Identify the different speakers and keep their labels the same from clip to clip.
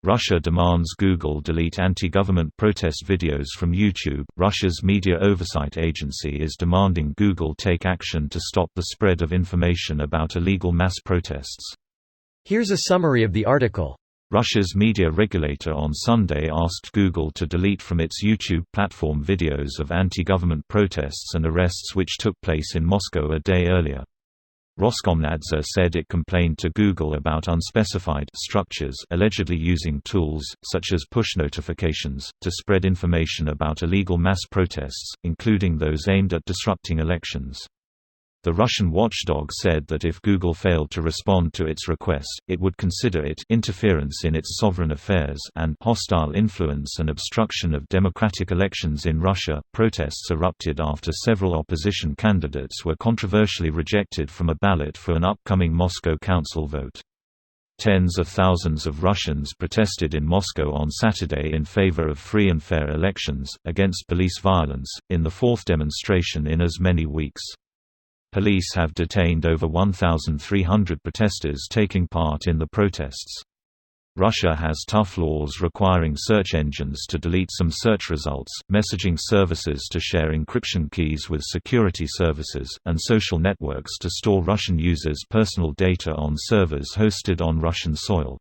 Speaker 1: Russia demands Google delete anti-government protest videos from YouTube. Russia's media oversight agency is demanding Google take action to stop the spread of information about illegal mass protests.
Speaker 2: Here's a summary of the article.
Speaker 1: Russia's media regulator on Sunday asked Google to delete from its YouTube platform videos of anti-government protests and arrests which took place in Moscow a day earlier. Roskomnadzor said it complained to Google about unspecified structures allegedly using tools, such as push notifications, to spread information about illegal mass protests, including those aimed at disrupting elections. The Russian watchdog said that if Google failed to respond to its request, it would consider it interference in its sovereign affairs and hostile influence and obstruction of democratic elections in Russia. Protests erupted after several opposition candidates were controversially rejected from a ballot for an upcoming Moscow council vote. Tens of thousands of Russians protested in Moscow on Saturday in favor of free and fair elections, against police violence, in the fourth demonstration in as many weeks. Police have detained over 1,300 protesters taking part in the protests. Russia has tough laws requiring search engines to delete some search results, messaging services to share encryption keys with security services, and social networks to store Russian users' personal data on servers hosted on Russian soil.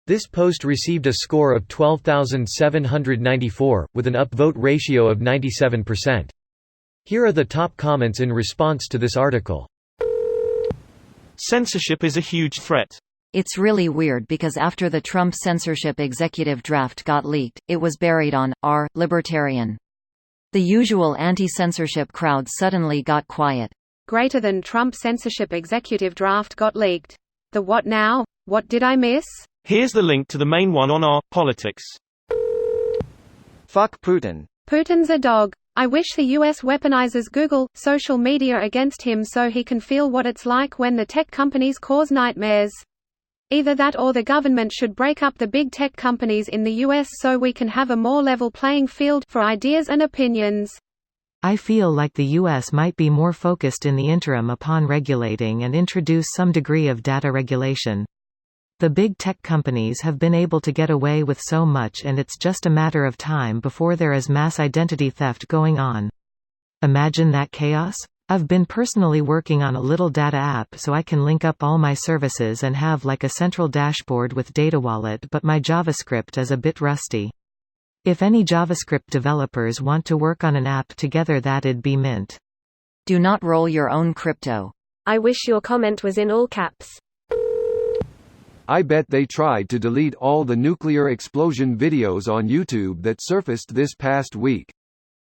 Speaker 2: This post received a score of 12,794, with an upvote ratio of 97%. Here are the top comments in response to this article.
Speaker 3: Censorship is a huge threat.
Speaker 4: It's really weird because after the Trump censorship executive draft got leaked, it was buried on Libertarian. The usual anti-censorship crowd suddenly got quiet.
Speaker 5: Greater than Trump censorship executive draft got leaked. The what now? What did I miss?
Speaker 3: Here's the link to the main one on politics.
Speaker 6: Fuck Putin.
Speaker 5: Putin's a dog. I wish the US weaponizes Google, social media against him so he can feel what it's like when the tech companies cause nightmares. Either that or the government should break up the big tech companies in the US so we can have a more level playing field for ideas and opinions.
Speaker 7: I feel like the US might be more focused in the interim upon regulating and introduce some degree of data regulation. The big tech companies have been able to get away with so much, and it's just a matter of time before there is mass identity theft going on. Imagine that chaos? I've been personally working on a little data app so I can link up all my services and have like a central dashboard with data wallet, but my JavaScript is a bit rusty. If any JavaScript developers want to work on an app together, that'd be mint.
Speaker 4: Do not roll your own crypto.
Speaker 8: I wish your comment was in all caps.
Speaker 9: I bet they tried to delete all the nuclear explosion videos on YouTube that surfaced this past week.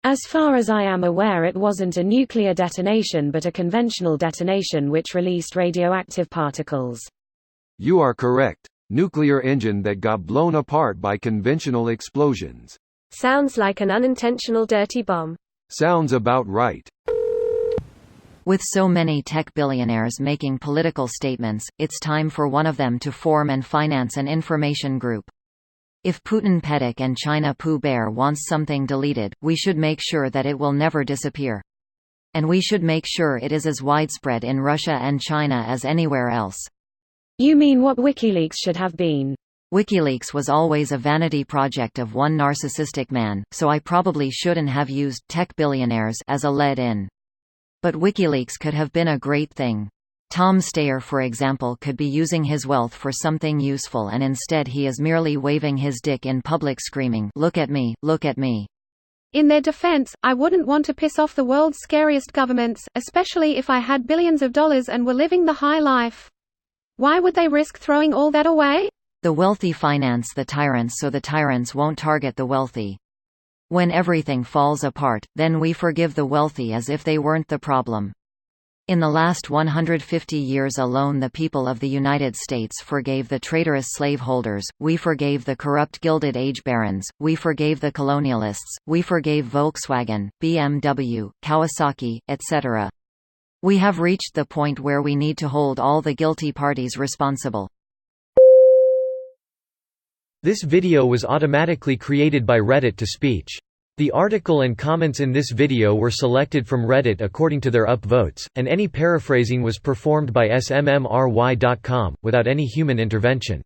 Speaker 8: As far as I am aware, it wasn't a nuclear detonation but a conventional detonation which released radioactive particles.
Speaker 9: You are correct. Nuclear engine that got blown apart by conventional explosions.
Speaker 8: Sounds like an unintentional dirty bomb.
Speaker 9: Sounds about right.
Speaker 4: With so many tech billionaires making political statements, it's time for one of them to form and finance an information group. If Putin Pedic and China Pooh Bear wants something deleted, we should make sure that it will never disappear. And we should make sure it is as widespread in Russia and China as anywhere else.
Speaker 8: You mean what WikiLeaks should have been?
Speaker 4: WikiLeaks was always a vanity project of one narcissistic man, so I probably shouldn't have used tech billionaires as a lead-in. But WikiLeaks could have been a great thing. Tom Steyer, for example, could be using his wealth for something useful, and instead he is merely waving his dick in public screaming, "Look at me, look at me."
Speaker 5: In their defense, I wouldn't want to piss off the world's scariest governments, especially if I had billions of dollars and were living the high life. Why would they risk throwing all that away?
Speaker 4: The wealthy finance the tyrants so the tyrants won't target the wealthy. When everything falls apart, then we forgive the wealthy as if they weren't the problem. In the last 150 years alone, the people of the United States forgave the traitorous slaveholders, we forgave the corrupt Gilded Age barons, we forgave the colonialists, we forgave Volkswagen, BMW, Kawasaki, etc. We have reached the point where we need to hold all the guilty parties responsible.
Speaker 2: This video was automatically created by Reddit to speech. The article and comments in this video were selected from Reddit according to their upvotes, and any paraphrasing was performed by smmry.com, without any human intervention.